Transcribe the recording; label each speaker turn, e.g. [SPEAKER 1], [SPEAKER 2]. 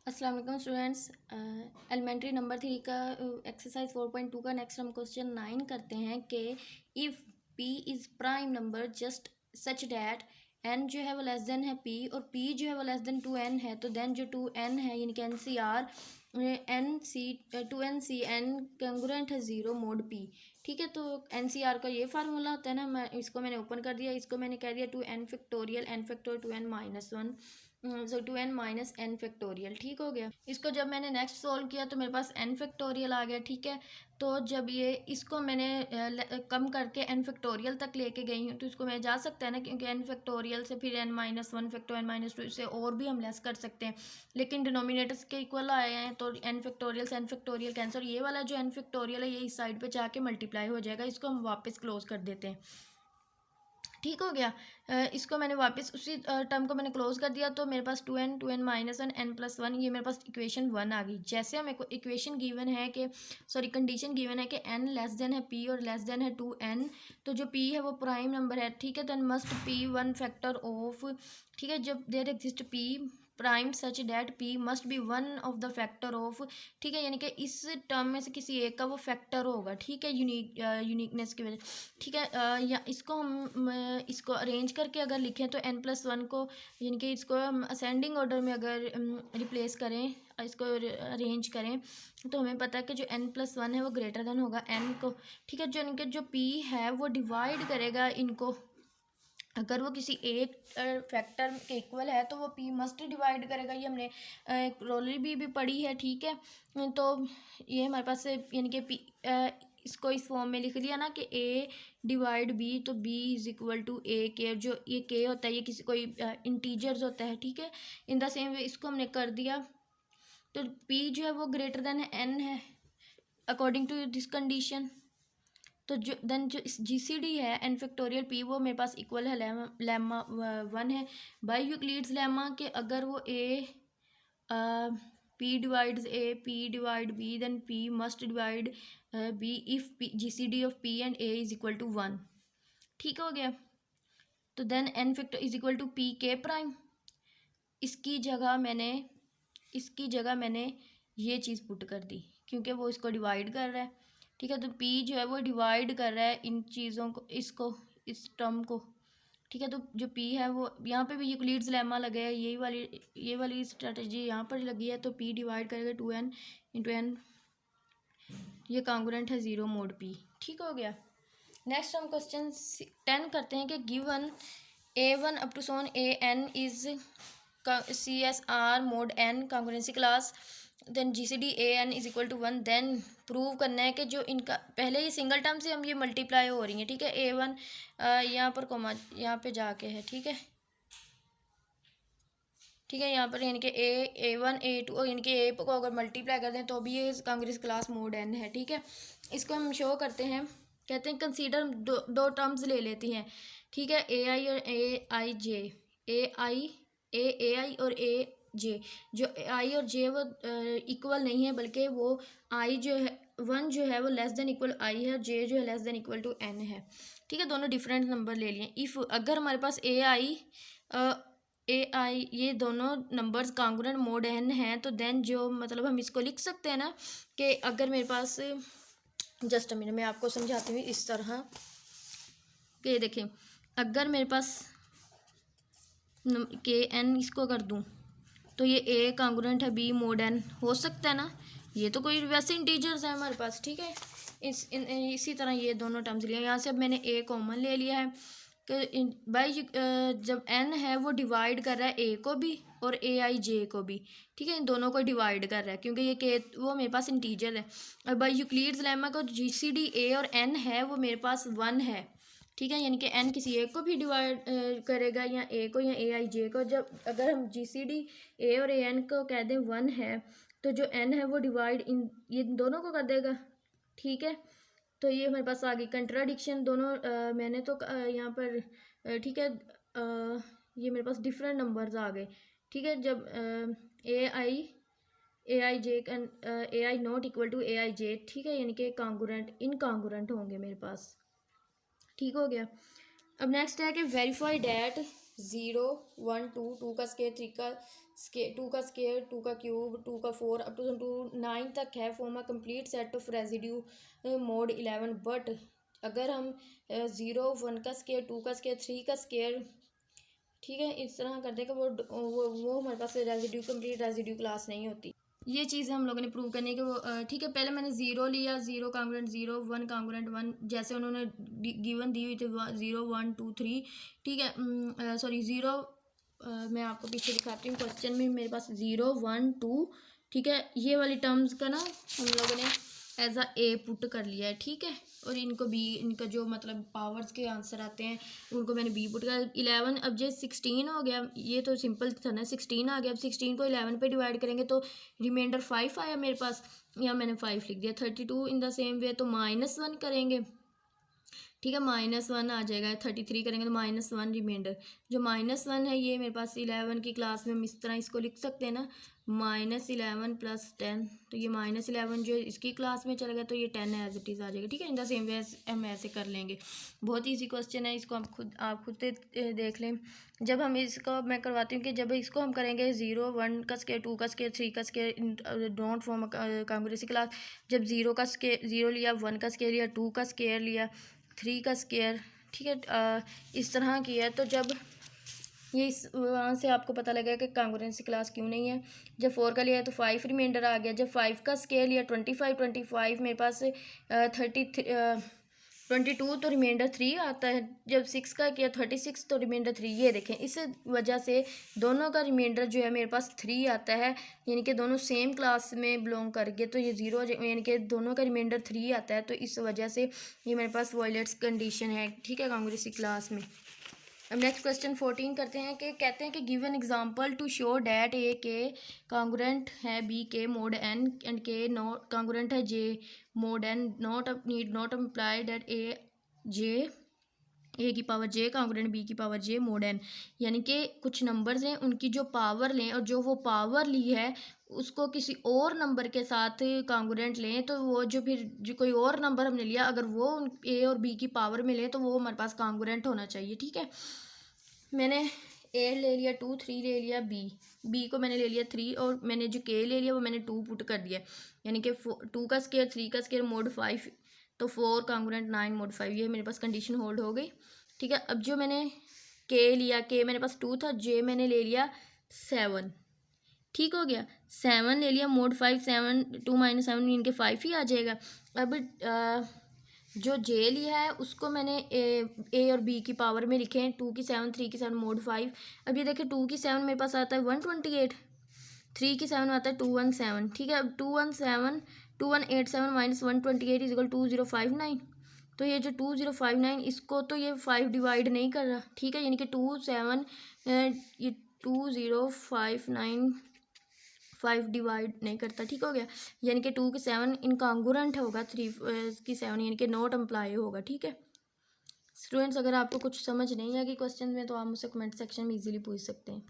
[SPEAKER 1] अस्सलाम वालेकुम students. Elementary number 3 का एक्सरसाइज 4.2 का नेक्स्ट हम क्वेश्चन 9 करते हैं कि if p is prime number just such that n जो है वो लेस देन है p और p जो है वो लेस देन 2n है, तो देन जो 2n है यानी कि NCR N C 2NCN congruent है 0 मोड p। ठीक है, तो NCR का ये फार्मूला होता है ना, मैं इसको मैंने ओपन कर दिया, इसको मैंने कह दिया 2n factorial n factorial 2n-1 सो 2n-n फैक्टोरियल। ठीक हो गया। इसको जब मैंने नेक्स्ट सोल्व किया तो मेरे पास n फैक्टोरियल आ गया। ठीक है, तो जब ये इसको मैंने कम करके n फैक्टोरियल तक लेके गई हूँ तो इसको मैं जा सकता है ना, क्योंकि n फैक्टोरियल से फिर n-1 फैक्टो n-2 से और भी हम लेस कर सकते हैं, लेकिन डिनोमिनेटर्स के इक्वल आए हैं तो n फैक्टोरियल से n फैक्टोरियल कैंसर, ये वाला जो n फैक्टोरियल है ये इस साइड पे जाके मल्टीप्लाई हो जाएगा। इसको हम वापस क्लोज कर देते हैं। ठीक हो गया। इसको मैंने वापस उसी टर्म को मैंने क्लोज कर दिया, तो मेरे पास 2n-1 n+1 ये मेरे पास इक्वेशन 1 आ गई। जैसे हमें को इक्वेशन गिवन है कि कंडीशन गिवन है कि n लेस देन है p और लेस देन है 2n, तो जो p है वो प्राइम नंबर है। ठीक है, then must p one factor of, ठीक है, जब there exist p prime such that p must be one of the factor of, ठीक है, यानी कि इस टर्म में से किसी एक का वो फैक्टर होगा। ठीक है, यूनिकनेस की वजह। ठीक है, या इसको हम इसको अरेंज करके अगर लिखें तो n+1 को, यानी कि इसको हम असेंडिंग ऑर्डर में अगर रिप्लेस करें, इसको अरेंज करें, तो हमें पता है कि जो n+1 है वो ग्रेटर देन होगा n को। ठीक है, जो इनके जो p है वो डिवाइड करेगा इनको, अगर वो किसी एक फैक्टर के इक्वल है तो वो p मस्ट डिवाइड करेगा। ये हमने रोलरी भी पढ़ी है। ठीक है, तो ये हमारे पास यानी कि p इसको इस फॉर्म में लिख दिया ना कि a डिवाइड b, तो b is equal to a के, जो ये k होता है ये किसी कोई इंटीजर्स होता है। ठीक है, इन द सेम वे इसको हमने कर दिया, तो p जो है वो ग्रेटर देन n है अकॉर्डिंग टू दिस कंडीशन। तो जो देन जो GCD है n फैक्टोरियल p वो मेरे पास इक्वल है लेमा 1 है बाई यूक्लिड्स लेमा के, अगर वो a p divides a p divide b then p must divide b if GCD of p and a is equal to 1। ठीक हो गया, तो then n factor is equal to p k prime. इसकी जगह मैंने ये चीज़ पुट कर दी क्योंकि वो इसको डिवाइड कर रहा है। ठीक है, तो p जो है वो डिवाइड कर रहा है इन चीज़ों को, इसको, इस टर्म को। ठीक है, तो जो p है वो यहाँ पे भी यूक्लिड्स लेमा लगे है, ये वाली स्ट्रेटजी यहाँ पर लगी है, तो p डिवाइड करेगा 2n/n, ये कॉन्ग्रुएंट है 0 मोड p। ठीक हो गया। नेक्स्ट हम क्वेश्चन 10 करते हैं कि गिवन a1 अप टू सोन an is CSR mod n congruence class, then GCD an is equal to 1, then prove करना है कि जो इनका पहले ये सिंगल टर्म से हम ये मल्टीप्लाई हो रही है। ठीक है, a1 यहाँ पर कोमा यहाँ पे जाके है। ठीक है, यहाँ पर यानी कि a1 a2 यानी कि a को अगर मल्टीप्लाई कर दें तो भी ये कांग्रेस क्लास मोड n है। ठीक है, इसको हम शो करते हैं, कहते हैं कंसीडर दो टर्म्स ले लेती हैं। ठीक है, ai और aij, ai और aj, जो आई और जे वो इक्वल नहीं है, बल्कि वो आई जो है 1 जो है वो लेस देन इक्वल आई है और जे जो है less than equal to n है। ठीक है, दोनों डिफरेंट नंबर ले लिए। इफ़ अगर हमारे पास ai ये दोनों नंबर्स कांग्रुएंट मोड n हैं, तो देन जो मतलब हम इसको लिख सकते हैं ना कि अगर मेरे पास, जस्ट मिनट मैं आपको समझाती हूँ इस तरह कि देखें, अगर मेरे पास के n इसको कर दूँ तो ये a कांग्रुएंट है b मोड n हो सकता है ना, ये तो कोई वैसे इंटीजर्स है हमारे पास। ठीक है, इसी तरह ये दोनों टर्म्स लिए, यहाँ से अब मैंने a कॉमन ले लिया है कि बाई जब n है वो डिवाइड कर रहा है a को भी और ai j को भी। ठीक है, इन दोनों को डिवाइड कर रहा है क्योंकि ये k वो मेरे पास इंटीजर है, और बाई यूक्लिड्स लेमा को GCD a और n है वो मेरे पास 1 है। ठीक है, यानी कि n किसी एक को भी डिवाइड करेगा, या a को या ai j को। जब अगर हम GCD a और an को कह दें 1 है, तो जो n है वो डिवाइड इन ये दोनों को कर देगा। ठीक है, तो ये हमारे पास आ गई कंट्राडिक्शन दोनों। मैंने तो यहाँ पर ठीक है, ये मेरे पास डिफरेंट नंबर्स आ गए। ठीक है, जब ai not equal to ai j, ठीक है, यानी कि इनकॉन्ग्रुएंट होंगे मेरे पास। ठीक हो गया। अब नेक्स्ट है कि वेरीफाई डैट 0 1 2 2 का स्केयर 3 का 2 का स्केयर, 2 का क्यूब, 2 का 4 अप टू 9 तक है, form a complete set of residue mode 11। But अगर हम 0 1 का स्केयर, 2 का स्केयर, 3 का स्केयर, ठीक है, इस तरह कर दें कि वो हमारे पास रेजिड्यू कंप्लीट रेजिड्यू क्लास नहीं होती। ये चीज़ हम लोगों ने प्रूव करनी है कि वो ठीक है। पहले मैंने ज़ीरो लिया, zero congruent zero, one congruent one, जैसे उन्होंने गिवन दी हुई थी 0 1 2 3, ठीक है। सॉरी ज़ीरो, मैं आपको पीछे दिखाती हूँ क्वेश्चन में, मेरे पास 0 1 2, ठीक है, ये वाली टर्म्स का ना हम लोगों ने एज अ ए पुट कर लिया है, ठीक है। और इनको बी, इनका जो मतलब पावर्स के आंसर आते हैं उनको मैंने बी पुट कर 11। अब जो 16 हो गया, ये तो सिंपल था ना, 16 आ गया। अब 16 को 11 पे डिवाइड करेंगे तो रिमाइंडर 5 आया मेरे पास, यहाँ मैंने 5 लिख दिया। 32 इन द सेम वे तो -1 करेंगे, ठीक है, -1 आ जाएगा। 33 करेंगे तो -1 रिमाइंडर, जो -1 है ये मेरे पास 11 की क्लास में हम इस तरह इसको लिख सकते हैं ना, -11 + 10, तो ये -11 जो इसकी क्लास में चला गया तो ये 10 एज इट इज़ आ जाएगा, ठीक है। इन द सेम वे हम ऐसे कर लेंगे। बहुत ईजी क्वेश्चन है, इसको आप खुद देख लें। जब हम इसको मैं करवाती हूँ कि जब इसको हम करेंगे 0 1 का स्केयर, 2 का स्केयर, 3 का स्केयर, डोंट फॉर्म कांग्रेसी क्लास। जब 0 का स्केयर 0 लिया, 1 का स्केयर लिया, 2 का स्केयर लिया, 3 का स्केयर, ठीक है, इस तरह किया, तो जब ये इस वहाँ से आपको पता लगेगा कि कांग्रेंसी क्लास क्यों नहीं है। जब 4 का लिया तो 5 रिमाइंडर आ गया। जब 5 का स्केयर लिया 25 मेरे पास 22 तो रिमाइंडर 3 आता है। जब 6 का किया 36 तो रिमाइंडर 3, ये देखें, इस वजह से दोनों का रिमाइंडर जो है मेरे पास 3 आता है, यानी कि दोनों सेम क्लास में बिलोंग करके, तो ये 0 यानी कि दोनों का रिमाइंडर 3 आता है, तो इस वजह से ये मेरे पास वॉयलेट्स कंडीशन है, ठीक है, कांग्रेसी क्लास में। अब नेक्स्ट क्वेश्चन 14 करते हैं कि कहते हैं कि give an example to show that a k congruent है b k mod n and k not congruent है j mod n, need not apply that a की पावर जे कांग्रेंट बी की पावर जे मोड एन। यानी कि कुछ numbers हैं, उनकी जो पावर लें और जो वो पावर ली है उसको किसी और नंबर के साथ कांग्रेंट लें, तो वो जो फिर जो कोई और नंबर हमने लिया अगर वो ए और बी की पावर में लें तो वो हमारे पास कांग्रेंट होना चाहिए, ठीक है। मैंने ए ले लिया 2, 3 ले लिया, बी को मैंने ले लिया 3, और मैंने जो के ले लिया वो मैंने 2 पुट कर दिया, यानी कि 2 का स्केयर, 3 का स्केयर, मोड 5, तो 4 कांग्रेंट 9 मोड 5, ये मेरे पास कंडीशन होल्ड हो गई, ठीक है। अब जो मैंने के लिया, के मेरे पास 2 था, जे मैंने ले लिया 7, ठीक हो गया। 7 ले लिया, मोड 5, 7 2 - 7 इनके 5 ही आ जाएगा। अब जो जे लिया है उसको मैंने ए और बी की पावर में लिखे हैं, 2 की 7, 3 की 7, मोड 5। अब ये देखिए 2 की 7 मेरे पास आता है 128, 3 की 7 आता है 217, ठीक है। अब 2187 माइनस 128 इज इक्वल 2059, तो ये जो 2059 इसको तो ये 5 डिवाइड नहीं कर रहा, ठीक है, यानी कि ये 2059 5 डिवाइड नहीं करता, ठीक हो गया। यानी कि 2 की 7 इनकॉन्ग्रुएंट होगा, 3 की 7 यानी कि नॉट अम्प्लाई होगा, ठीक है। स्टूडेंट्स, अगर आपको कुछ समझ नहीं आएगी क्वेश्चन में तो आप मुझसे कमेंट सेक्शन में इजीली पूछ सकते हैं।